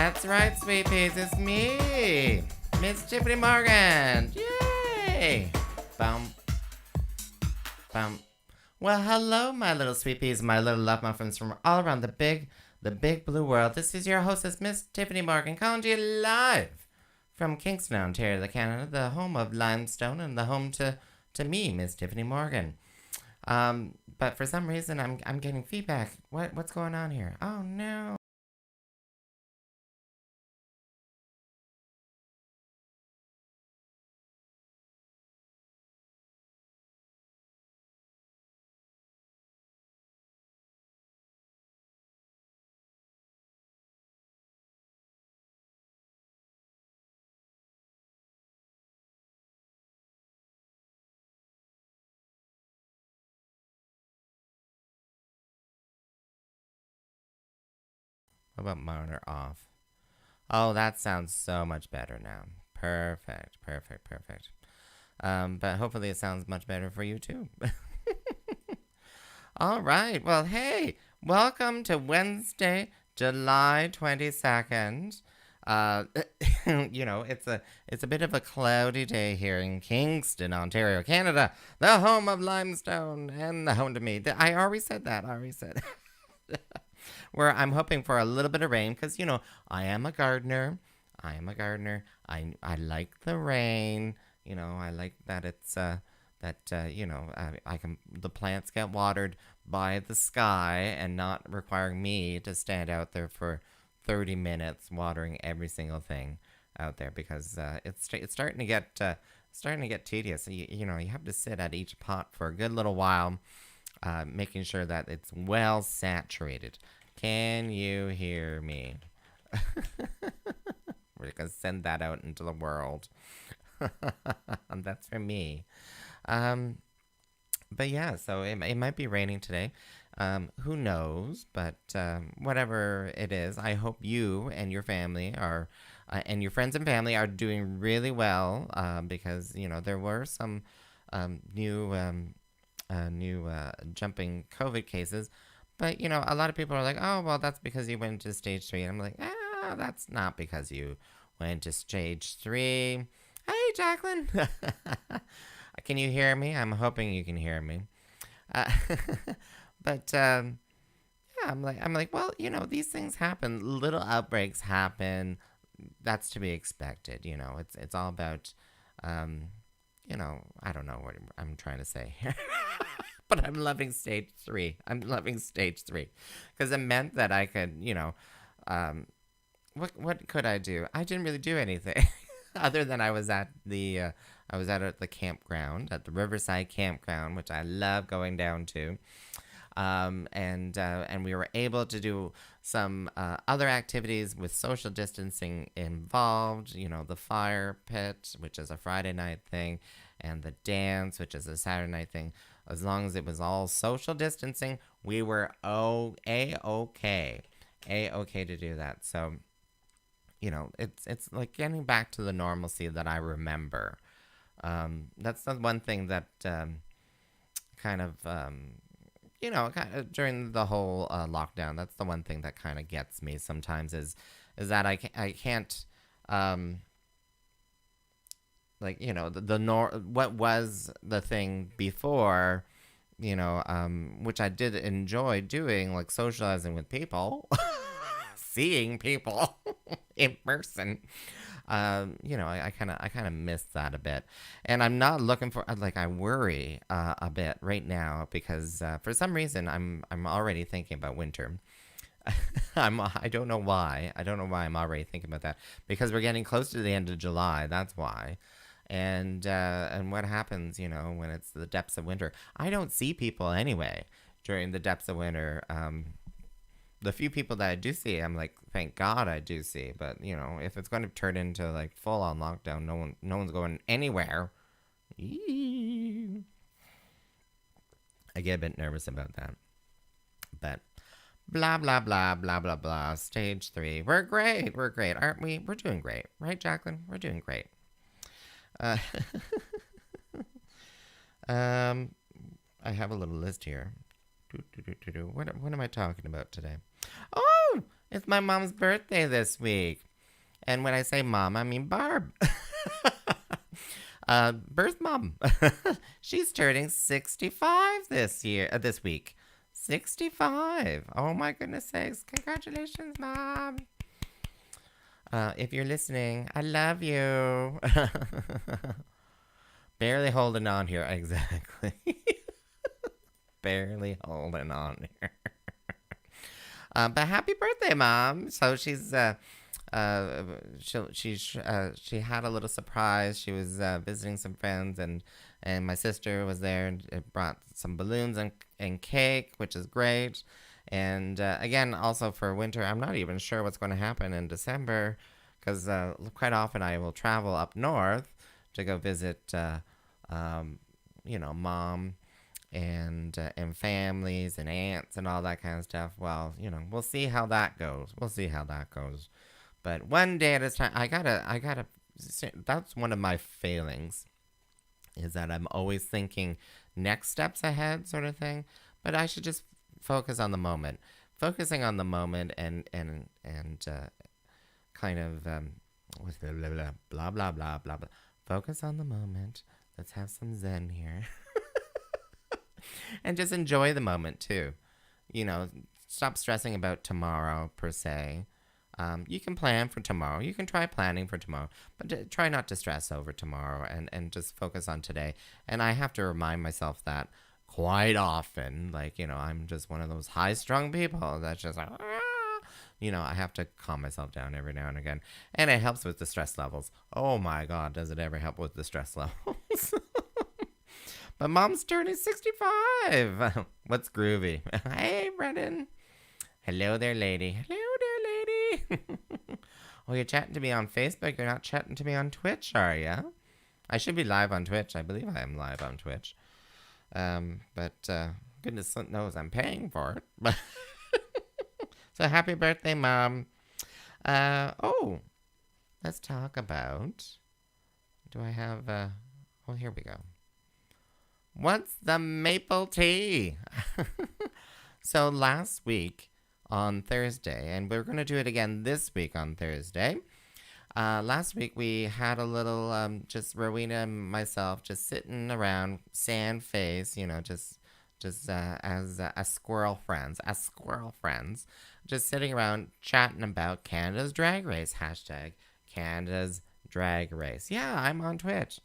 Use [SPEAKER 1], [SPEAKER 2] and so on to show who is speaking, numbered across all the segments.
[SPEAKER 1] That's right, sweet peas. It's me, Miss Tyffanie Morgan. Yay! Bum, bum. Well, hello, my little sweet peas, my little love muffins from all around the big blue world. This is your hostess, Miss Tyffanie Morgan, calling to you live from Kingston, Ontario, Canada, the home of limestone and the home to me, Miss Tyffanie Morgan. But for some reason, I'm getting feedback. What's going on here? Oh no. What about monitor off? Oh, that sounds so much better now. Perfect, perfect, perfect. But hopefully it sounds much better for you too. All right. Well, hey, welcome to Wednesday, July 22nd. Uh, it's a bit of a cloudy day here in Kingston, Ontario, Canada, the home of limestone and the home to me. I already said that. I already said. Where I'm hoping for a little bit of rain because I am a gardener. I am a gardener. I like the rain. I like that it's I can the plants get watered by the sky and not requiring me to stand out there for 30 minutes watering every single thing out there because it's starting to get tedious. You have to sit at each pot for a good little while, making sure that it's well saturated. Can you hear me? We're gonna send that out into the world. That's for me. Um, but yeah, so it might be raining today. Who knows? But whatever it is, I hope you and your family are, and your friends and family are doing really well. Because there were some new jumping COVID cases, but a lot of people are like, oh well, that's because you went to stage 3. And I'm like, that's not because you went to stage 3. Hey, Jacqueline. Can you hear me? I'm hoping you can hear me. Uh, but yeah, I'm like, well, these things happen. Little outbreaks happen. That's to be expected. It's all about, I don't know what I'm trying to say here. But I'm loving stage 3. I'm loving stage 3 because it meant that I could, what could I do? I didn't really do anything other than I was at the campground, at the Riverside campground, which I love going down to. And we were able to do some other activities with social distancing involved. The fire pit, which is a Friday night thing, and the dance, which is a Saturday night thing. As long as it was all social distancing, we were A-okay to do that. So, it's like getting back to the normalcy that I remember. That's the one thing that kind of, during the whole lockdown, that's the one thing that kind of gets me sometimes is that I can't, what was the thing before, which I did enjoy doing, like socializing with people, seeing people in person. I kind of miss that a bit, and I'm not looking for I worry a bit right now because for some reason I'm already thinking about winter. I don't know why. I don't know why I'm already thinking about that because we're getting close to the end of July. That's why. And what happens, when it's the depths of winter? I don't see people anyway during the depths of winter. The few people that I do see, I'm like, thank God I do see. But if it's going to turn into like full on lockdown, no one's going anywhere. Eee. I get a bit nervous about that. But blah blah blah blah blah blah. Stage 3, we're great, aren't we? We're doing great, right, Jacqueline? We're doing great. Uh, I have a little list here. What am I talking about today? Oh, It's my mom's birthday this week. And when I say mom, I mean Barb. Birth mom. She's turning 65 this week. 65. Oh my goodness sakes. Congratulations, mom. If you're listening, I love you. Barely holding on here. Exactly. Barely holding on here. But happy birthday, mom. So she had a little surprise. She was visiting some friends, and my sister was there and brought some balloons and cake, which is great. And again, also for winter, I'm not even sure what's going to happen in December, because quite often I will travel up north to go visit, mom and families and aunts and all that kind of stuff. Well, we'll see how that goes. But one day at a time, I gotta. That's one of my failings, is that I'm always thinking next steps ahead, sort of thing. But I should just focus on the moment. Focusing on the moment and kind of blah blah blah blah blah blah. Focus on the moment. Let's have some zen here. And just enjoy the moment too. Stop stressing about tomorrow per se. You can plan for tomorrow. You can try planning for tomorrow, but try not to stress over tomorrow and just focus on today. And I have to remind myself that quite often. I'm just one of those high-strung people that's just like, I have to calm myself down every now and again. And it helps with the stress levels. Oh my God, does it ever help with the stress levels? But mom's turning 65. What's groovy? Hey, Brendan. Hello there, lady. Oh, you're chatting to me on Facebook. You're not chatting to me on Twitch, are you? I should be live on Twitch. I believe I am live on Twitch. But goodness knows I'm paying for it. So happy birthday, Mom. Let's talk about... Do I have... here we go. What's the maple tea? So last week on Thursday, and we're going to do it again this week on Thursday. Last week we had a little, just Rowena and myself just sitting around, sand face, just as squirrel friends, just sitting around chatting about Canada's Drag Race, hashtag Canada's Drag Race. Yeah, I'm on Twitch.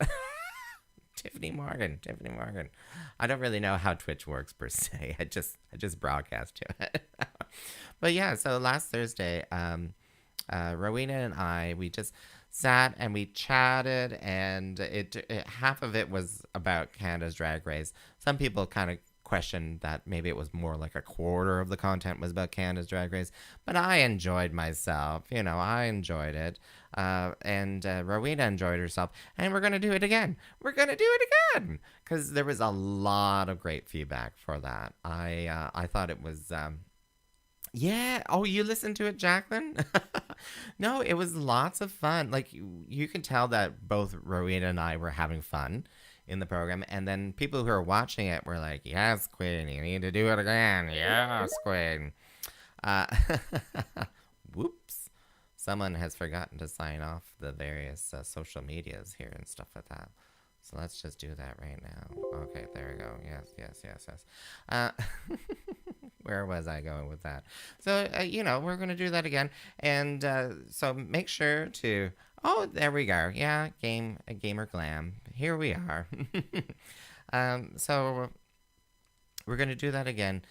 [SPEAKER 1] Tyffanie Morgan. I don't really know how Twitch works per se. I just broadcast to it. But yeah, so last Thursday, Rowena and I, we just sat and we chatted, and it half of it was about Canada's Drag Race. Some people kind of questioned that maybe it was more like a quarter of the content was about Canada's Drag Race, but I enjoyed myself. I enjoyed it. And Rowena enjoyed herself, and we're going to do it again. Because there was a lot of great feedback for that. I thought it was, yeah. Oh, you listened to it, Jacqueline? No, it was lots of fun. Like, you can tell that both Rowena and I were having fun in the program, and then people who are watching it were like, yes, Queen, you need to do it again. Yes, Queen. Whoops. Someone has forgotten to sign off the various social medias here and stuff like that. So let's just do that right now. Okay, there we go. Yes. Where was I going with that? So, we're going to do that again. And so make sure to... Oh, there we go. Yeah, Gamer Glam. Here we are. So we're going to do that again.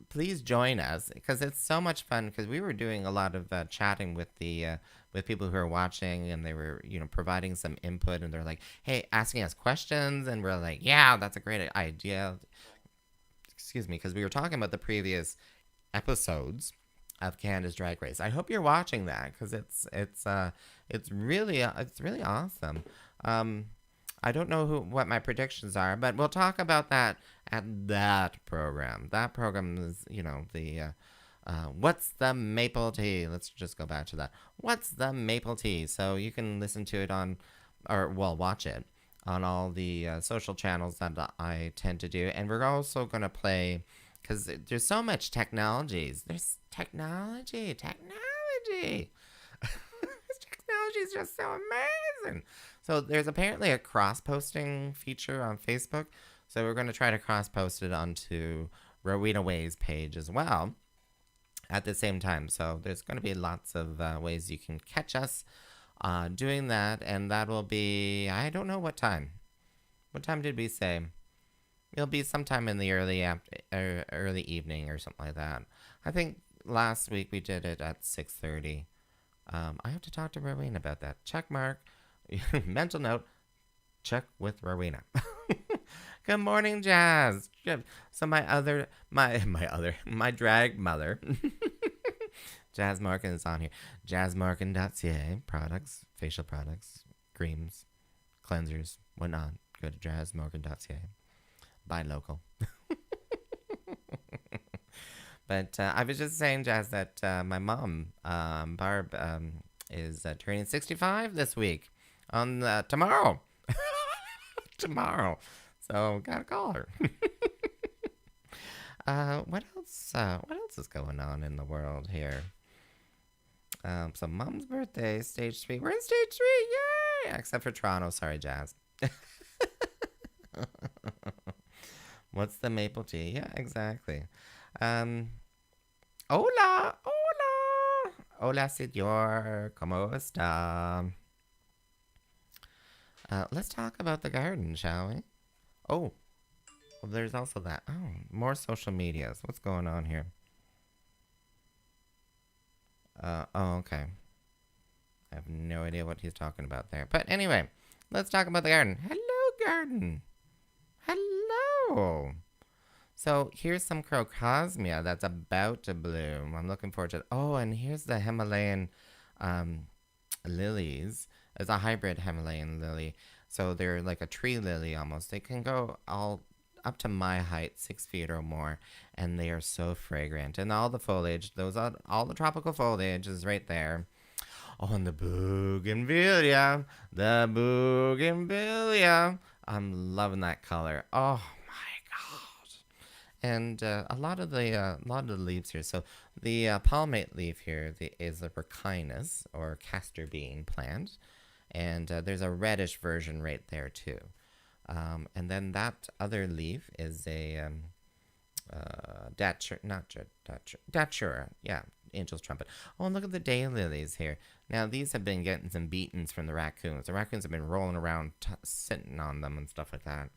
[SPEAKER 1] Please join us, because it's so much fun, because we were doing a lot of chatting with the with people who are watching, and they were providing some input, and they're like, hey, asking us questions, and we're like, yeah, that's a great idea. Excuse me, because we were talking about the previous episodes of Canada's Drag Race. I hope you're watching that, because it's really awesome. I don't know what my predictions are, but we'll talk about that at that program. That program is, the What's the Maple Tea? Let's just go back to that. What's the Maple Tea? So you can listen to it watch it on all the social channels that I tend to do. And we're also going to play because there's so much technologies. There's technology. This technology is just so amazing. So there's apparently a cross-posting feature on Facebook. So we're going to try to cross-post it onto Rowena Way's page as well at the same time. So there's going to be lots of ways you can catch us doing that. And that will be, I don't know what time. What time did we say? It'll be sometime in the early evening or something like that. I think last week we did it at 6:30. I have to talk to Rowena about that. Check mark. Mental note. Check with Rowena. Good morning, Jazz. So my drag mother, Jazz Markin is on here. JazzMarkin.ca, products, facial products, creams, cleansers, whatnot. Go to JazzMarkin.ca. Buy local. But I was just saying, Jazz, that my mom, Barb, is turning 65 this week on tomorrow. Tomorrow. So gotta call her. What else? What else is going on in the world here? So mom's birthday, stage 3. We're in stage 3, yay! Except for Toronto. Sorry, Jazz. What's the maple tea? Yeah, exactly. Hola. Hola, señor. ¿Cómo está? Let's talk about the garden, shall we? Oh, well, there's also that. Oh, more social medias. What's going on here? Oh, okay. I have no idea what he's talking about there. But anyway, let's talk about the garden. Hello, garden. Hello. So here's some crocosmia that's about to bloom. I'm looking forward to it. Oh, and here's the Himalayan lilies. It's a hybrid Himalayan lily. So they're like a tree lily almost. They can go all up to my height, 6 feet or more, and they are so fragrant. And all the foliage, all the tropical foliage is right there. Oh, and the bougainvillea. I'm loving that color. Oh my god! And a lot of the leaves here. So the palmate leaf here is the Ricinus or castor bean plant, and there's a reddish version right there too. And then that other leaf is a datura, yeah, angel's trumpet. Oh, and look at the daylilies here. Now, these have been getting some beatings from the raccoons. The raccoons have been rolling around, sitting on them and stuff like that.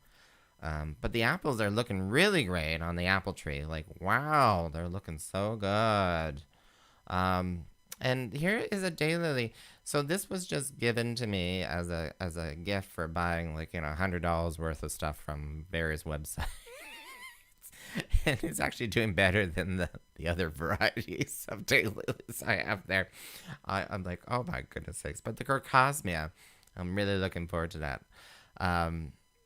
[SPEAKER 1] But the apples are looking really great on the apple tree. Like, wow, they're looking so good. And here is a daylily. So this was just given to me as a gift for buying $100 worth of stuff from various websites. And it's actually doing better than the other varieties of daylilies I have there. I'm like, oh my goodness sakes. But the crocosmia, I'm really looking forward to that.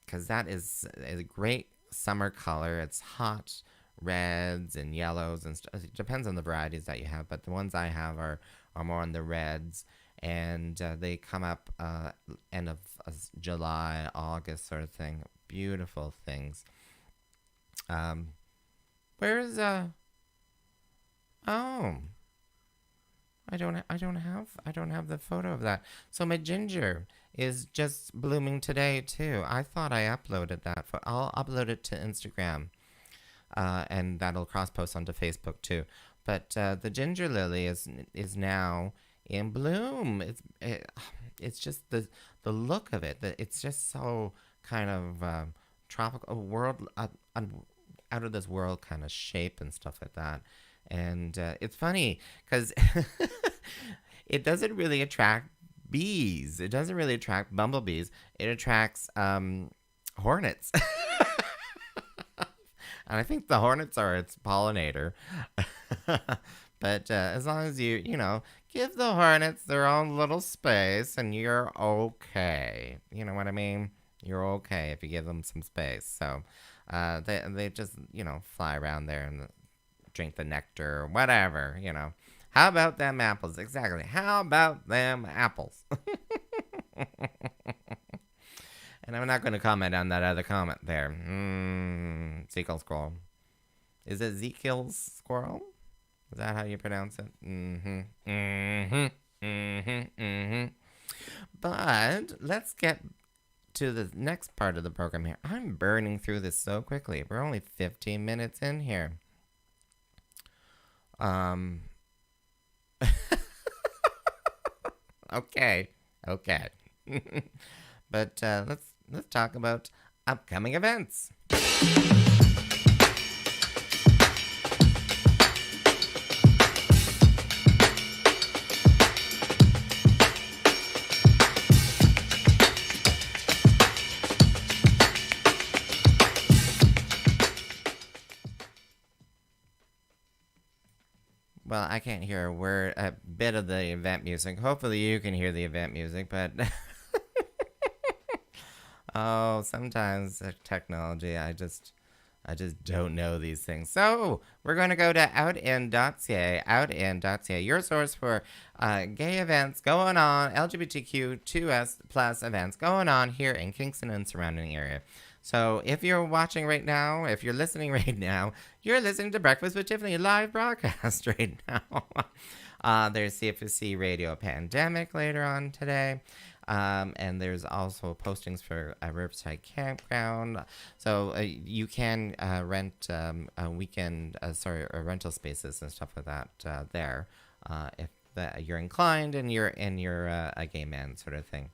[SPEAKER 1] Because that is a great summer color. It's hot reds and yellows and stuff. It depends on the varieties that you have, but the ones I have are more on the reds, and they come up end of July, August sort of thing. Beautiful things. Where's oh, I don't have the photo of that. So my ginger is just blooming today too. I thought I uploaded that. I'll upload it to Instagram, and that'll cross post onto Facebook too. But the ginger lily is now in bloom. It's just the look of it. It's just so kind of tropical, out of this world kind of shape and stuff like that. And it's funny because it doesn't really attract bees. It doesn't really attract bumblebees. It attracts hornets. And I think the hornets are its pollinator. But as long as you give the hornets their own little space, and you're okay. You know what I mean? You're okay if you give them some space. So they just, fly around there and drink the nectar or whatever, How about them apples? Exactly. How about them apples? And I'm not going to comment on that other comment there. Seagull scroll. Is it Ezekiel's squirrel? Is that how you pronounce it? Mm-hmm. Mm-hmm. Mm-hmm. Mm-hmm. But let's get to the next part of the program here. I'm burning through this so quickly. We're only 15 minutes in here. Um. Okay. Okay. But let's talk about upcoming events. Well, I can't hear a bit of the event music. Hopefully, you can hear the event music, but oh, sometimes technology, I just don't know these things. So we're going to go to outin.ca, outin.ca, your source for gay events going on, LGBTQ2S plus events going on here in Kingston and surrounding area. So if you're watching right now, if you're listening right now, you're listening to Breakfast with Tiffany live broadcast right now. There's CFC Radio Pandemic later on today. And there's also postings for a Riverside Campground. So you can rent a weekend, rental spaces and stuff like that there if you're inclined and you're a gay man sort of thing.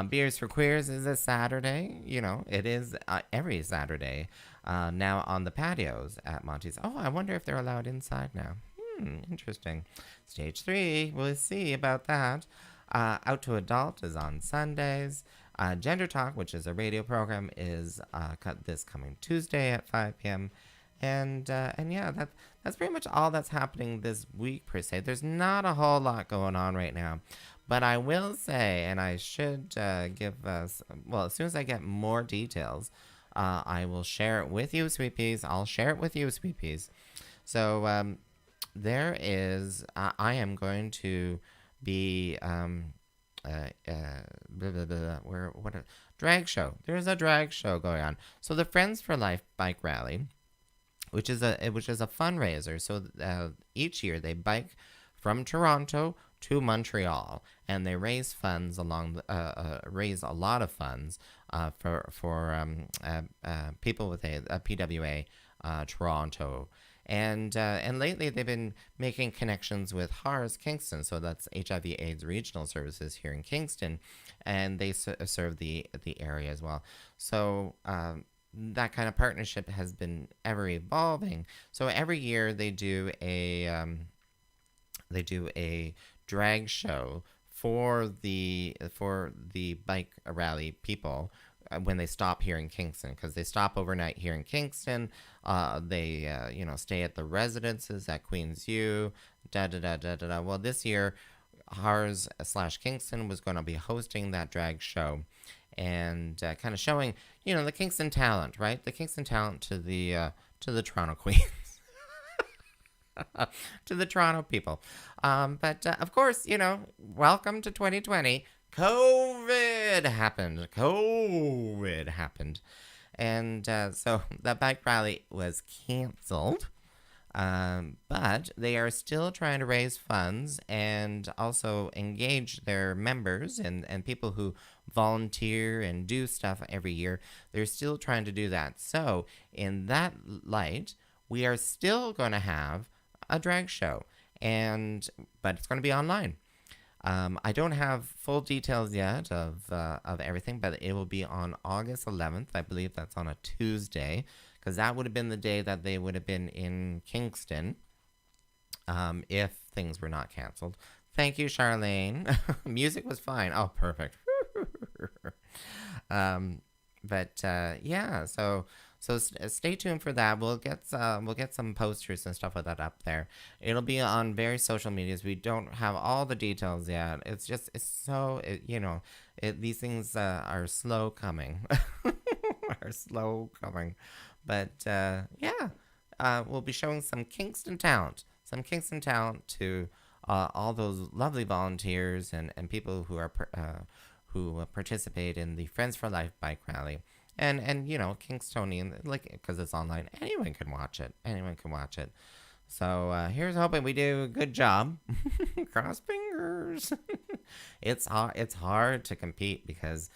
[SPEAKER 1] Beers for Queers is a Saturday. You know, it is every Saturday now on the patios at Monty's. Oh, I wonder if they're allowed inside now. Interesting. Stage 3, we'll see about that. Out to Adult is on Sundays. Gender Talk, which is a radio program, is this coming Tuesday at 5 p.m. And yeah, that's pretty much all that's happening this week per se. There's not a whole lot going on right now. But I will say, and I should give us, well, as soon as I get more details, I will share it with you, Sweet Peas. I'll share it with you, Sweet Peas. So there is, I am going to be, drag show. There's a drag show going on. So the Friends for Life bike rally, which is a fundraiser. So each year they bike from Toronto to Montreal, and they raise funds raise a lot of funds for people with a PWA Toronto. And lately they've been making connections with HARS Kingston, so that's HIV/AIDS Regional Services here in Kingston, and they serve the area as well. So that kind of partnership has been ever evolving. So every year they do a drag show for the bike rally people when they stop here in Kingston, because they stop overnight here in Kingston. They stay at the residences at Queen's U. Well, this year HARS/Kingston was going to be hosting that drag show, and kind of showing the Kingston talent, right? The Kingston talent to the Toronto Queens. To the Toronto people. But of course, welcome to 2020. COVID happened. And so the bike rally was canceled. But they are still trying to raise funds and also engage their members and people who volunteer and do stuff every year. They're still trying to do that. So in that light, we are still going to have a drag show, but it's going to be online. I don't have full details yet of everything, but it will be on August 11th. I believe that's on a Tuesday, because that would have been the day that they would have been in Kingston if things were not canceled. Thank you, Charlene. Music was fine. Oh, perfect. Yeah, so stay tuned for that. We'll get some posters and stuff like that up there. It'll be on various social medias. We don't have all the details yet. These things are slow coming. But we'll be showing some Kingston talent to all those lovely volunteers and people who participate in the Friends for Life bike rally. And Kingstonian, like, because it's online, anyone can watch it. Anyone can watch it. So here's hoping we do a good job. Cross fingers. It's hard to compete because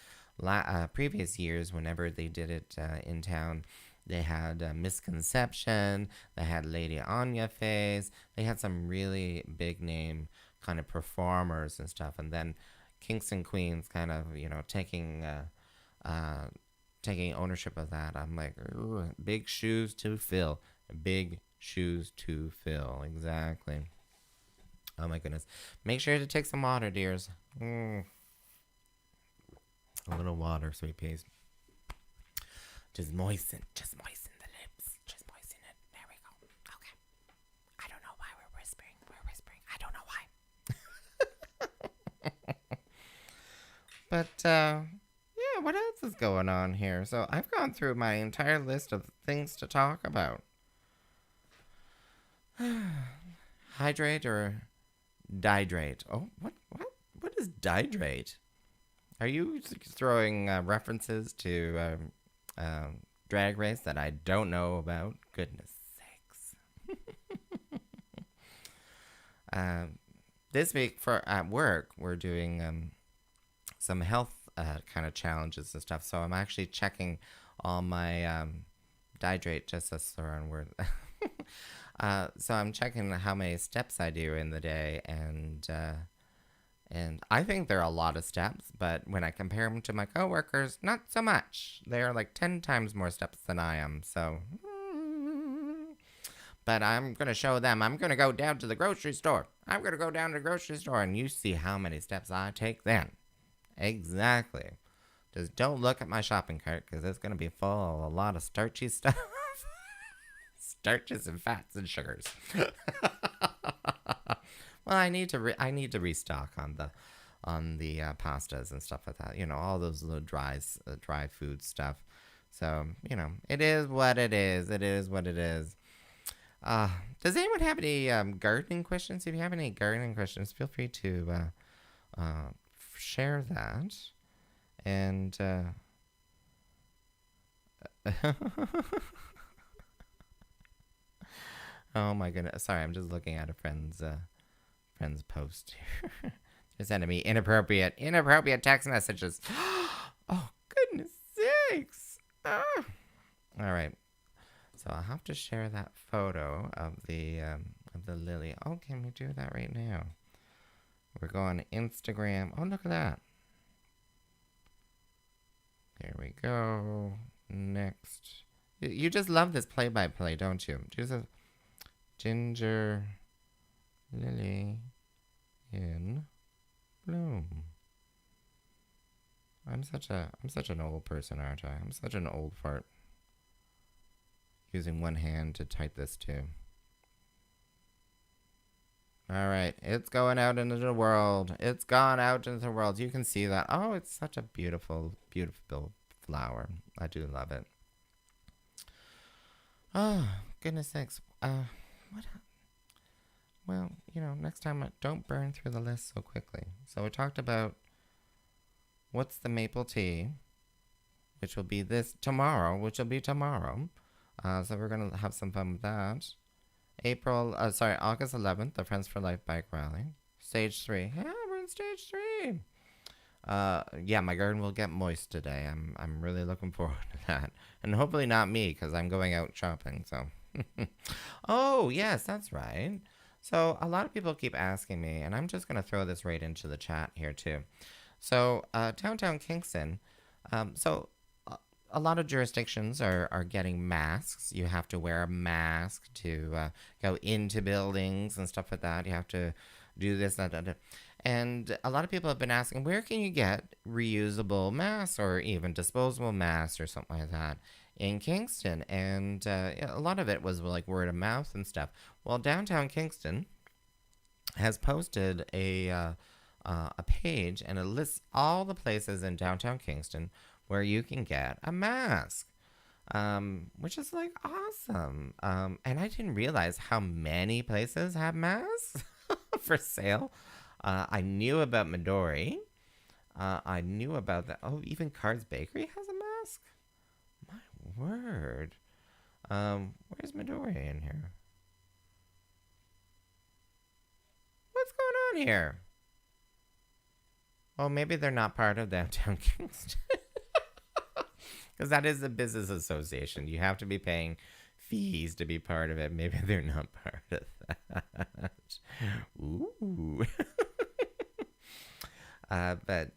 [SPEAKER 1] previous years, whenever they did it in town, they had Misconception. They had Lady Anya Face. They had some really big name kind of performers and stuff. And then Kingston Queens kind of uh, taking ownership of that. I'm like, ooh, big shoes to fill. Big shoes to fill. Exactly. Oh my goodness. Make sure to take some water, dears. A little water, sweet peas. Just moisten the lips. Just moisten it. There we go. Okay. I don't know why we're whispering. I don't know why. But, yeah, what else is going on here? So I've gone through my entire list of things to talk about. Hydrate or dihydrate? Oh, what is dihydrate? Are you throwing references to Drag Race that I don't know about? Goodness sakes. This week at work, we're doing some health kind of challenges and stuff. So I'm actually checking all my dihydrate, just as the wrong word. So I'm checking how many steps I do in the day, and I think there are a lot of steps, but when I compare them to my coworkers, not so much. They are like 10 times more steps than I am, so. But I'm going to show them. I'm going to go down to the grocery store. And you see how many steps I take then. Exactly. Just don't look at my shopping cart, because it's going to be full of a lot of starchy stuff. Starches and fats and sugars. Well, I need to restock on the pastas and stuff like that. All those little dry food stuff. So it is what it is. Does anyone have any gardening questions? If you have any gardening questions, feel free to share that. And oh my goodness! Sorry, I'm just looking at a friend's post here. They're sending me inappropriate text messages. Oh, goodness sakes. Ah. All right. So I'll have to share that photo of the lily. Oh, can we do that right now? We're going to Instagram. Oh, look at that. There we go. Next. You just love this play-by-play, don't you? Just a ginger lily in bloom. I'm such an old person, aren't I? I'm such an old fart. Using one hand to type this too. All right, it's going out into the world. It's gone out into the world. You can see that. Oh, it's such a beautiful, beautiful flower. I do love it. Oh, goodness sakes. What? Well, next time, don't burn through the list so quickly. So we talked about what's the maple tea, which will be tomorrow. So we're going to have some fun with that. August 11th, the Friends for Life bike rally. Stage 3. Yeah, we're in stage 3. Yeah, my garden will get moist today. I'm really looking forward to that. And hopefully not me, because I'm going out shopping, so. Oh, yes, that's right. So a lot of people keep asking me, and I'm just going to throw this right into the chat here too. So downtown Kingston, a lot of jurisdictions are getting masks. You have to wear a mask to go into buildings and stuff like that. You have to do this, that. And a lot of people have been asking, where can you get reusable masks or even disposable masks or something like that in Kingston? And a lot of it was like word of mouth and stuff. Well, downtown Kingston has posted a page, and it lists all the places in downtown Kingston where you can get a mask, which is like awesome. And I didn't realize how many places have masks for sale. I knew about Midori. I knew about that. Oh, even Card's Bakery has a mask. word. Where's Midori in here? What's going on here? Well, maybe they're not part of downtown Kingston. Because that is a business association. You have to be paying fees to be part of it. Maybe they're not part of that. Ooh. But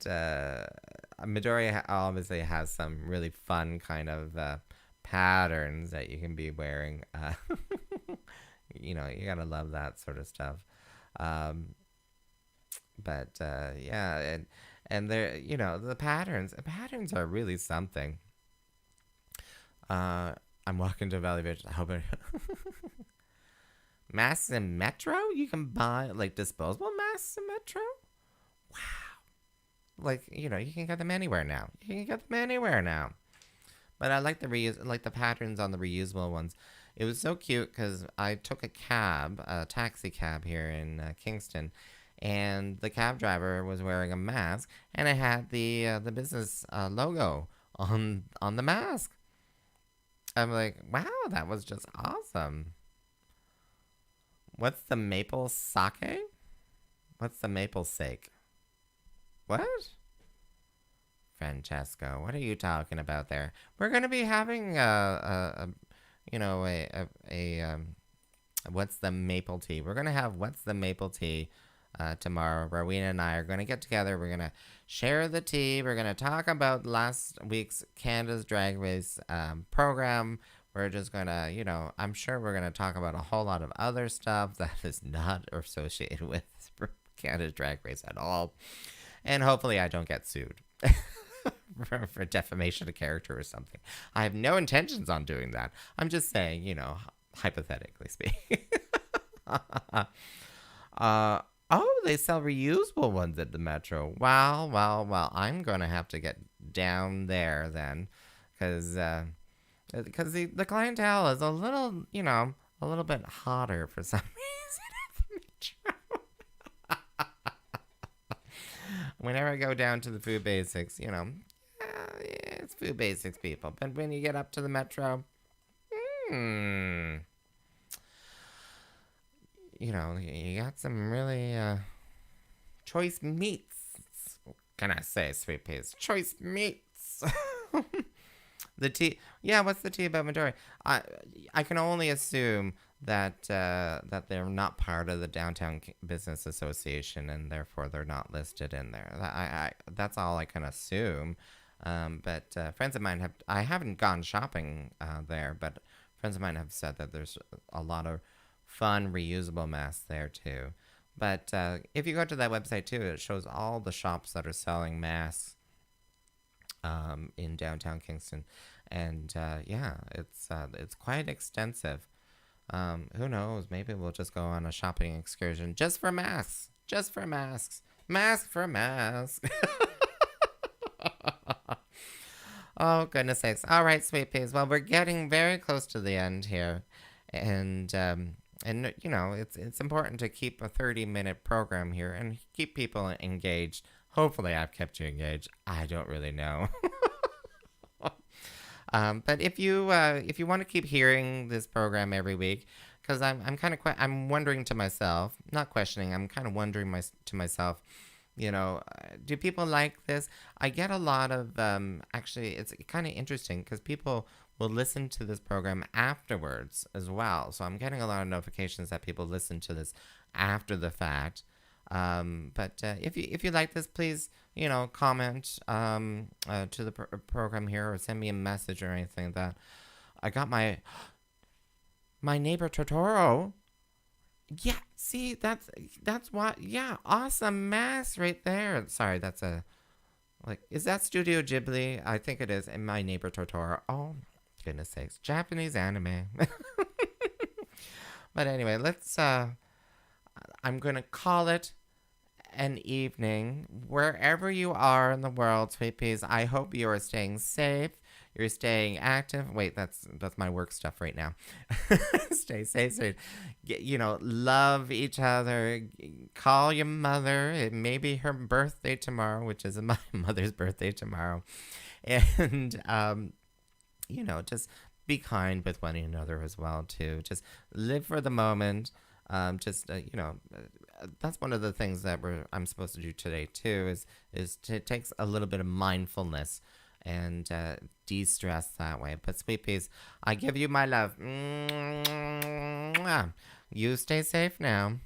[SPEAKER 1] Midori obviously has some really fun kind of patterns that you can be wearing. You know, you gotta love that sort of stuff. But yeah, and they're, you know, the patterns are really something. I'm walking to Valley Beach. How about masks in Metro? You can buy like disposable masks in Metro. Wow. Like, you know, you can get them anywhere now. But I like the patterns on the reusable ones. It was so cute because I took a taxi cab here in Kingston, and the cab driver was wearing a mask, and it had the business logo on the mask. I'm like, wow, that was just awesome. What's the maple sake? What's the maple sake? What? Francesco, what are you talking about there? We're gonna be having what's the maple tea? We're gonna have what's the maple tea tomorrow. Rowena and I are gonna get together. We're gonna share the tea. We're gonna talk about last week's Canada's Drag Race program. We're just gonna, you know, I'm sure we're gonna talk about a whole lot of other stuff that is not associated with Canada's Drag Race at all. And hopefully I don't get sued for defamation of character or something. I have no intentions on doing that. I'm just saying, you know, hypothetically speaking. Oh, they sell reusable ones at the Metro. Well, I'm going to have to get down there then. Because the clientele is a little, you know, a little bit hotter for some reason at the Metro. Whenever I go down to the Food Basics, you know, it's Food Basics, people. But when you get up to the Metro, you know, you got some really choice meats. What can I say, Sweet Peas? Choice meats. The tea. Yeah, what's the tea about Midori? I can only assume that they're not part of the Downtown Business Association, and therefore they're not listed in there. That's all I can assume. But friends of mine I haven't gone shopping there, but friends of mine have said that there's a lot of fun reusable masks there too. But if you go to that website too, it shows all the shops that are selling masks in downtown Kingston, and yeah, it's quite extensive. Who knows? Maybe we'll just go on a shopping excursion just for masks. Mask for masks. Oh, goodness sakes. All right, Sweet Peas. Well, we're getting very close to the end here. And you know, it's important to keep a 30-minute program here and keep people engaged. Hopefully I've kept you engaged. I don't really know. But if you want to keep hearing this program every week, because I'm wondering to myself, not questioning, I'm kind of wondering to myself, you know, do people like this? I get a lot of, actually, it's kind of interesting because people will listen to this program afterwards as well. So I'm getting a lot of notifications that people listen to this after the fact. But if you like this, please, you know, comment to the program here or send me a message or anything like that. I got my neighbor Totoro. Yeah, see, that's what, yeah, awesome mask right there. Sorry, that's is that Studio Ghibli? I think it is. And My Neighbor Totoro. Oh, goodness sakes. Japanese anime. But anyway, let's, I'm going to call it an evening. Wherever you are in the world, Sweet Peas, I hope you are staying safe. You're staying active. Wait, that's my work stuff right now. Stay safe. You know, love each other. Call your mother. It may be her birthday tomorrow, which is my mother's birthday tomorrow. And, just be kind with one another as well too. Just live for the moment. Just that's one of the things that I'm supposed to do today too. Is it takes a little bit of mindfulness and de-stress that way. But sweet peas, I give you my love. Mwah. You stay safe now.